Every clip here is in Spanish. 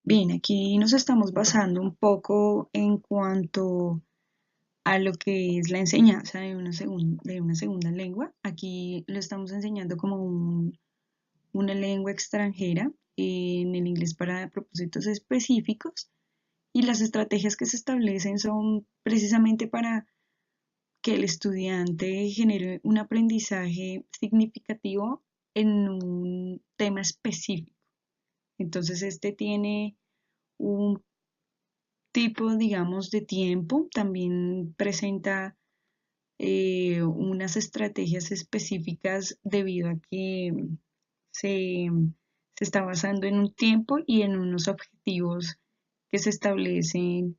Bien, aquí nos estamos basando un poco en cuanto a lo que es la enseñanza de una segunda lengua. Aquí lo estamos enseñando como una lengua extranjera en el inglés para propósitos específicos y las estrategias que se establecen son precisamente para que el estudiante genere un aprendizaje significativo en un tema específico. Entonces, este tiene un tipo, digamos, de tiempo, también presenta unas estrategias específicas debido a que se, se está basando en un tiempo y en unos objetivos que se establecen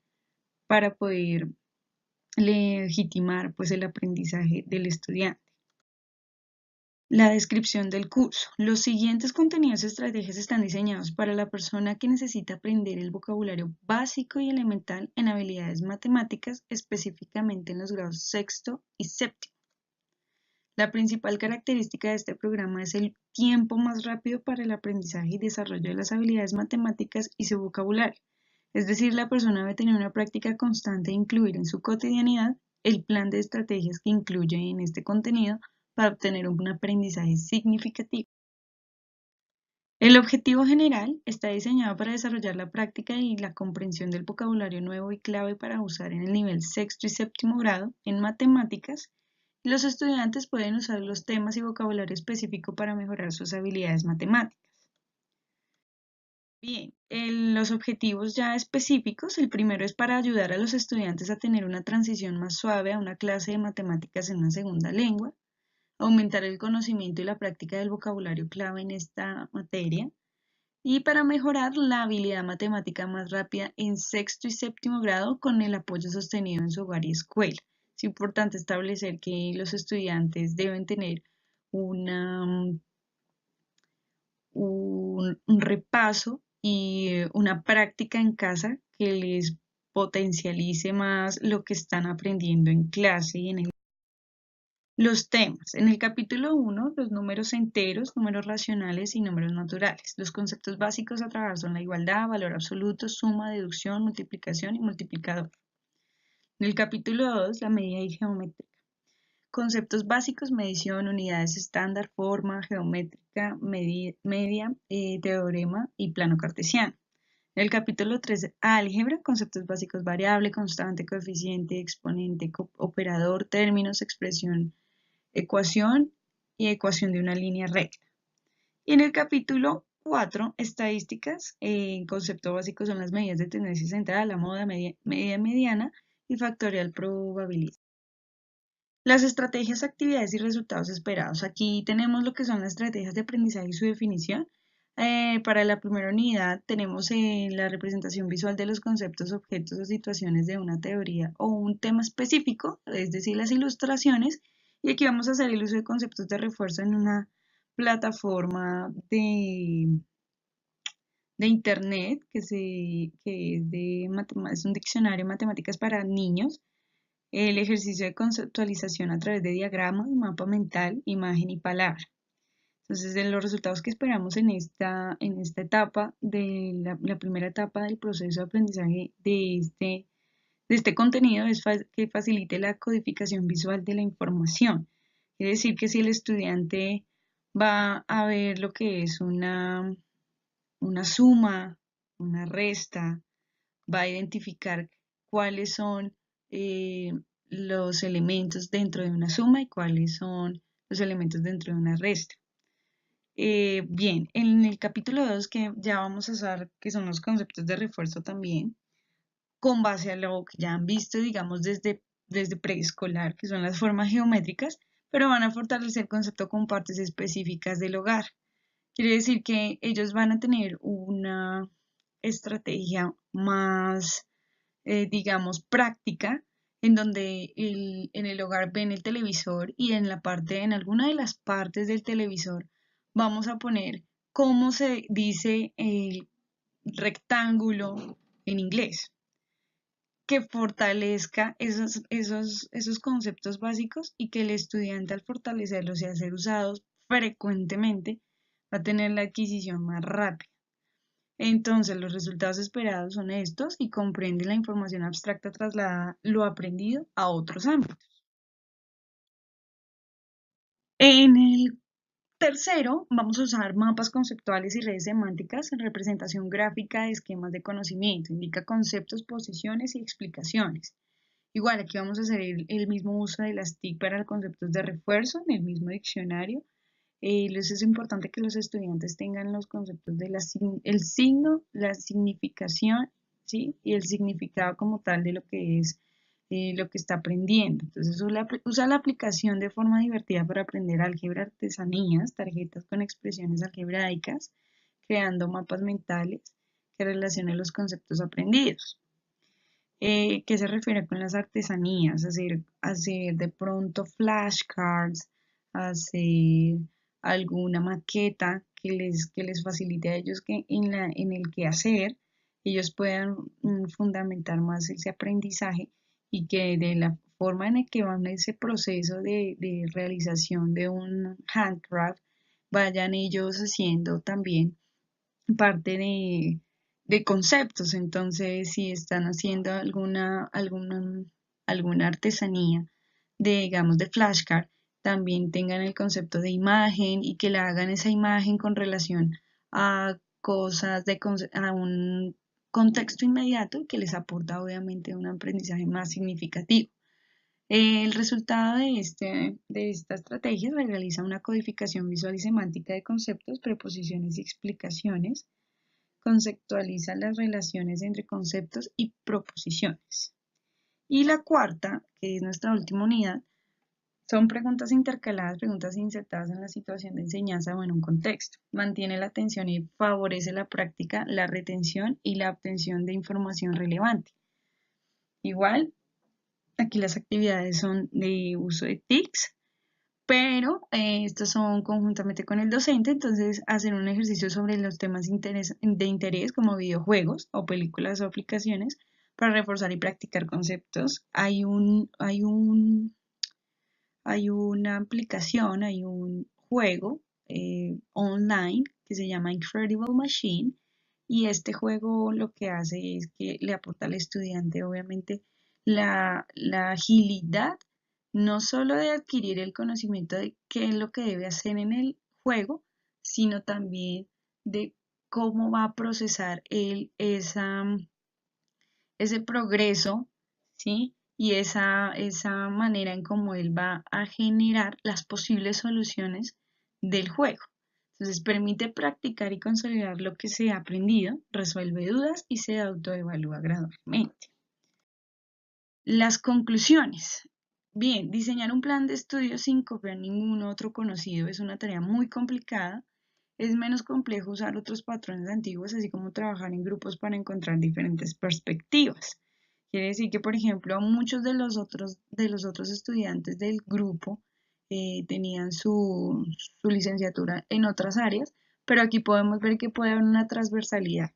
para poder legitimar pues el aprendizaje del estudiante. La descripción del curso. Los siguientes contenidos y estrategias están diseñados para la persona que necesita aprender el vocabulario básico y elemental en habilidades matemáticas, específicamente en los grados sexto y séptimo. La principal característica de este programa es el tiempo más rápido para el aprendizaje y desarrollo de las habilidades matemáticas y su vocabulario. Es decir, la persona debe tener una práctica constante e incluir en su cotidianidad el plan de estrategias que incluye en este contenido para obtener un aprendizaje significativo. El objetivo general está diseñado para desarrollar la práctica y la comprensión del vocabulario nuevo y clave para usar en el nivel sexto y séptimo grado en matemáticas, y los estudiantes pueden usar los temas y vocabulario específico para mejorar sus habilidades matemáticas. Bien, los objetivos ya específicos, el primero es para ayudar a los estudiantes a tener una transición más suave a una clase de matemáticas en una segunda lengua, aumentar el conocimiento y la práctica del vocabulario clave en esta materia, y para mejorar la habilidad matemática más rápida en sexto y séptimo grado con el apoyo sostenido en su hogar y escuela. Es importante establecer que los estudiantes deben tener un repaso y una práctica en casa que les potencialice más lo que están aprendiendo en clase y en el. Los temas. En el capítulo 1, los números enteros, números racionales y números naturales. Los conceptos básicos a trabajar son la igualdad, valor absoluto, suma, deducción, multiplicación y multiplicador. En el capítulo 2, la medida y geometría. Conceptos básicos, medición, unidades estándar, forma, geométrica, media, teorema y plano cartesiano. En el capítulo 3, álgebra, conceptos básicos, variable, constante, coeficiente, exponente, operador, términos, expresión, ecuación y ecuación de una línea recta. Y en el capítulo 4, estadísticas, concepto básico son las medidas de tendencia central, la moda, media mediana y factorial probabilística. Las estrategias, actividades y resultados esperados. Aquí tenemos lo que son las estrategias de aprendizaje y su definición. Para la primera unidad tenemos la representación visual de los conceptos, objetos o situaciones de una teoría o un tema específico, es decir, las ilustraciones. Y aquí vamos a hacer el uso de conceptos de refuerzo en una plataforma de internet es un diccionario de matemáticas para niños. El ejercicio de conceptualización a través de diagramas, mapa mental, imagen y palabra. Entonces, de los resultados que esperamos en esta etapa, la primera etapa del proceso de aprendizaje de este contenido es que facilite la codificación visual de la información. Es decir, que si el estudiante va a ver lo que es una suma, una resta, va a identificar cuáles son eh, los elementos dentro de una suma y cuáles son los elementos dentro de una resta. Bien, en el capítulo 2 que ya vamos a usar, que son los conceptos de refuerzo también, con base a lo que ya han visto, digamos, desde preescolar, que son las formas geométricas, pero van a fortalecer el concepto con partes específicas del hogar. Quiere decir que ellos van a tener una estrategia más, digamos, práctica, en donde en el hogar ven el televisor y en alguna de las partes del televisor vamos a poner cómo se dice el rectángulo en inglés, que fortalezca esos conceptos básicos y que el estudiante al fortalecerlos y a ser usados frecuentemente va a tener la adquisición más rápida. Entonces, los resultados esperados son estos y comprende la información abstracta traslada lo aprendido a otros ámbitos. En el tercero, vamos a usar mapas conceptuales y redes semánticas en representación gráfica de esquemas de conocimiento. Indica conceptos, posiciones y explicaciones. Igual, aquí vamos a hacer el mismo uso de las TIC para los conceptos de refuerzo en el mismo diccionario. Les es importante que los estudiantes tengan los conceptos de el signo, la significación, ¿sí? Y el significado como tal de lo que es lo que está aprendiendo. Entonces usa la aplicación de forma divertida para aprender álgebra, artesanías, tarjetas con expresiones algebraicas, creando mapas mentales que relacionen los conceptos aprendidos. ¿Qué se refiere con las artesanías? Hacer de pronto flashcards, hacer alguna maqueta que les facilite a ellos que en el quehacer ellos puedan fundamentar más ese aprendizaje y que de la forma en la que van ese proceso de realización de un handcraft vayan ellos haciendo también parte de conceptos. Entonces, si están haciendo alguna artesanía de, digamos, de flashcard, también tengan el concepto de imagen y que la hagan esa imagen con relación a cosas, a un contexto inmediato que les aporta obviamente un aprendizaje más significativo. El resultado de esta estrategia se realiza una codificación visual y semántica de conceptos, preposiciones y explicaciones, conceptualiza las relaciones entre conceptos y proposiciones. Y la cuarta, que es nuestra última unidad, son preguntas intercaladas, preguntas insertadas en la situación de enseñanza o en un contexto. Mantiene la atención y favorece la práctica, la retención y la obtención de información relevante. Igual, aquí las actividades son de uso de TICs, pero estos son conjuntamente con el docente, entonces hacer un ejercicio sobre los temas de interés como videojuegos o películas o aplicaciones para reforzar y practicar conceptos. Hay una aplicación, hay un juego online que se llama Incredible Machine y este juego lo que hace es que le aporta al estudiante obviamente la agilidad no solo de adquirir el conocimiento de qué es lo que debe hacer en el juego, sino también de cómo va a procesar ese progreso, ¿sí? Y esa manera en cómo él va a generar las posibles soluciones del juego. Entonces permite practicar y consolidar lo que se ha aprendido, resuelve dudas y se autoevalúa gradualmente. Las conclusiones. Bien, diseñar un plan de estudio sin copiar ningún otro conocido es una tarea muy complicada. Es menos complejo usar otros patrones antiguos, así como trabajar en grupos para encontrar diferentes perspectivas. Quiere decir que, por ejemplo, muchos de los otros estudiantes del grupo tenían su licenciatura en otras áreas, pero aquí podemos ver que puede haber una transversalidad.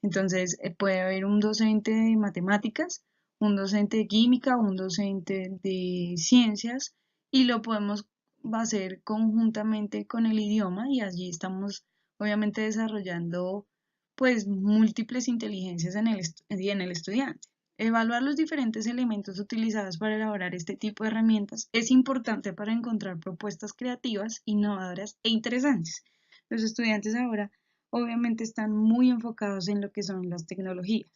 Entonces, puede haber un docente de matemáticas, un docente de química, un docente de ciencias y lo podemos hacer conjuntamente con el idioma y allí estamos obviamente desarrollando pues múltiples inteligencias en el estudiante. Evaluar los diferentes elementos utilizados para elaborar este tipo de herramientas es importante para encontrar propuestas creativas, innovadoras e interesantes. Los estudiantes ahora obviamente están muy enfocados en lo que son las tecnologías.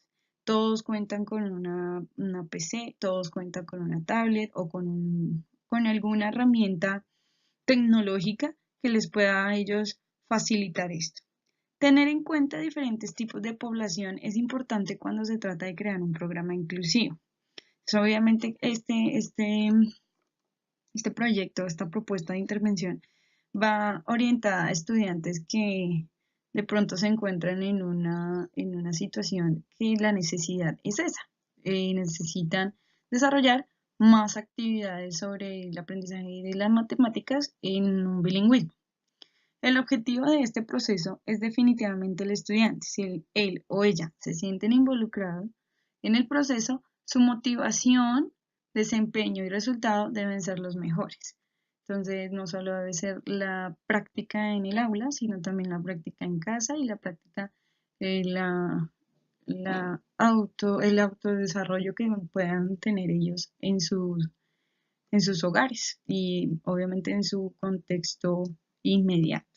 Todos cuentan con una PC, todos cuentan con una tablet o con alguna herramienta tecnológica que les pueda a ellos facilitar esto. Tener en cuenta diferentes tipos de población es importante cuando se trata de crear un programa inclusivo. Entonces, obviamente este proyecto, esta propuesta de intervención va orientada a estudiantes que de pronto se encuentran en una situación que la necesidad es esa. Necesitan desarrollar más actividades sobre el aprendizaje de las matemáticas en un bilingüismo. El objetivo de este proceso es definitivamente el estudiante. Si él o ella se sienten involucrados en el proceso, su motivación, desempeño y resultado deben ser los mejores. Entonces, no solo debe ser la práctica en el aula, sino también la práctica en casa y la práctica la, el autodesarrollo que puedan tener ellos en sus hogares y obviamente en su contexto inmediato.